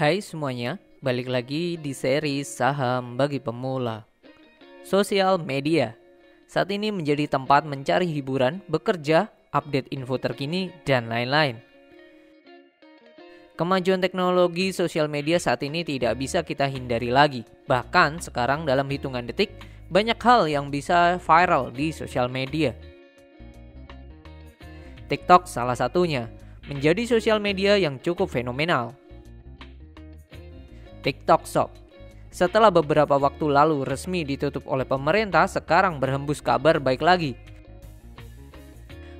Hai semuanya, balik lagi di seri Saham Bagi Pemula. Sosial media saat ini menjadi tempat mencari hiburan, bekerja, update info terkini, dan lain-lain. Kemajuan teknologi sosial media saat ini tidak bisa kita hindari lagi. Bahkan sekarang dalam hitungan detik, banyak hal yang bisa viral di sosial media. TikTok salah satunya, menjadi sosial media yang cukup fenomenal. TikTok Shop. Setelah beberapa waktu lalu resmi ditutup oleh pemerintah, sekarang berhembus kabar baik lagi.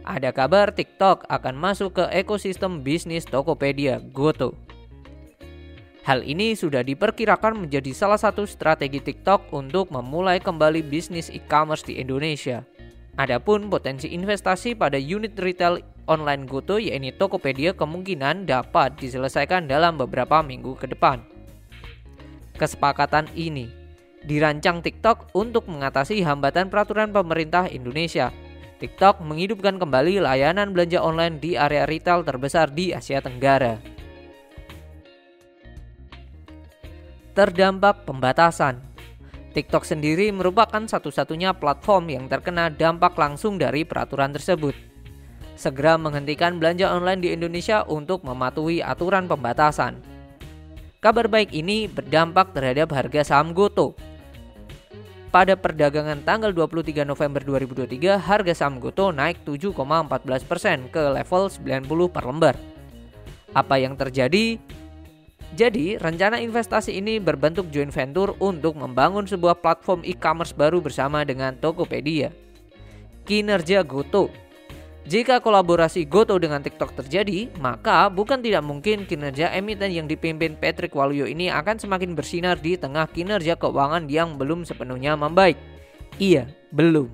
Ada kabar TikTok akan masuk ke ekosistem bisnis Tokopedia Goto. Hal ini sudah diperkirakan menjadi salah satu strategi TikTok untuk memulai kembali bisnis e-commerce di Indonesia. Adapun potensi investasi pada unit retail online Goto yaitu Tokopedia kemungkinan dapat diselesaikan dalam beberapa minggu ke depan. Kesepakatan ini dirancang TikTok untuk mengatasi hambatan peraturan pemerintah Indonesia. TikTok menghidupkan kembali layanan belanja online di area retail terbesar di Asia Tenggara. Terdampak pembatasan. TikTok sendiri merupakan satu-satunya platform yang terkena dampak langsung dari peraturan tersebut. Segera menghentikan belanja online di Indonesia untuk mematuhi aturan pembatasan. Kabar baik ini berdampak terhadap harga saham Goto. Pada perdagangan tanggal 23 November 2023, harga saham Goto naik 7,14% ke level 90 per lembar. Apa yang terjadi? Jadi, rencana investasi ini berbentuk joint venture untuk membangun sebuah platform e-commerce baru bersama dengan Tokopedia. Kinerja Goto. Jika kolaborasi Goto dengan TikTok terjadi, maka bukan tidak mungkin kinerja emiten yang dipimpin Patrick Waluyo ini akan semakin bersinar di tengah kinerja keuangan yang belum sepenuhnya membaik. Iya, belum.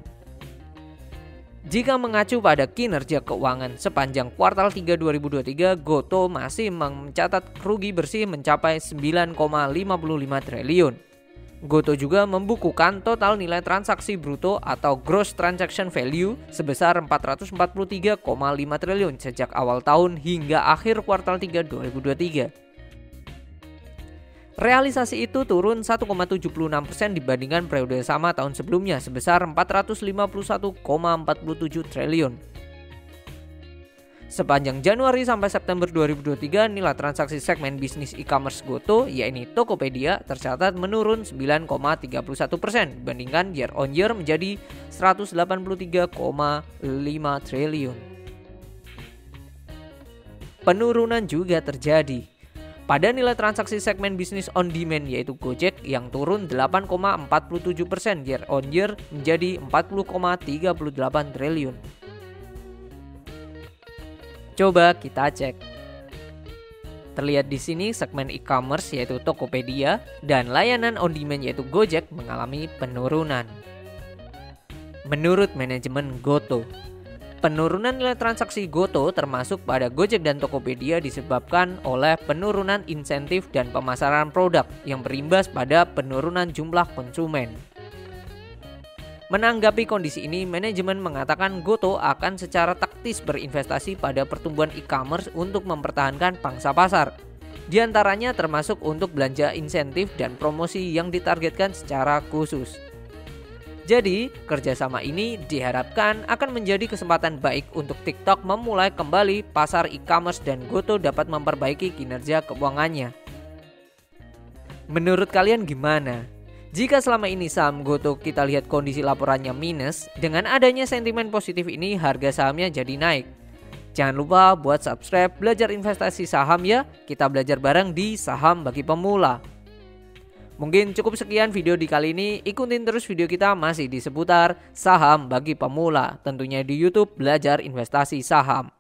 Jika mengacu pada kinerja keuangan sepanjang kuartal 3 2023, Goto masih mencatat rugi bersih mencapai 9,55 triliun. Goto juga membukukan total nilai transaksi bruto atau gross transaction value sebesar 443,5 triliun sejak awal tahun hingga akhir kuartal 3 2023. Realisasi itu turun 1,76% dibandingkan periode sama tahun sebelumnya sebesar 451,47 triliun. Sepanjang Januari sampai September 2023, nilai transaksi segmen bisnis e-commerce Goto, yaitu Tokopedia, tercatat menurun 9,31% dibandingkan year on year menjadi 183,5 triliun. Penurunan juga terjadi pada nilai transaksi segmen bisnis on demand yaitu Gojek yang turun 8,47% year on year menjadi 40,38 triliun. Coba kita cek. Terlihat di sini segmen e-commerce yaitu Tokopedia dan layanan on demand yaitu Gojek mengalami penurunan. Menurut manajemen Goto, penurunan nilai transaksi Goto termasuk pada Gojek dan Tokopedia disebabkan oleh penurunan insentif dan pemasaran produk yang berimbas pada penurunan jumlah konsumen. Menanggapi kondisi ini, manajemen mengatakan Goto akan secara taktis berinvestasi pada pertumbuhan e-commerce untuk mempertahankan pangsa pasar. Di antaranya termasuk untuk belanja insentif dan promosi yang ditargetkan secara khusus. Jadi, kerjasama ini diharapkan akan menjadi kesempatan baik untuk TikTok memulai kembali pasar e-commerce dan Goto dapat memperbaiki kinerja keuangannya. Menurut kalian gimana? Jika selama ini saham Goto kita lihat kondisi laporannya minus, dengan adanya sentimen positif ini harga sahamnya jadi naik. Jangan lupa buat subscribe belajar investasi saham ya, kita belajar bareng di Saham Bagi Pemula. Mungkin cukup sekian video di kali ini, ikutin terus video kita masih di seputar Saham Bagi Pemula, tentunya di YouTube Belajar Investasi Saham.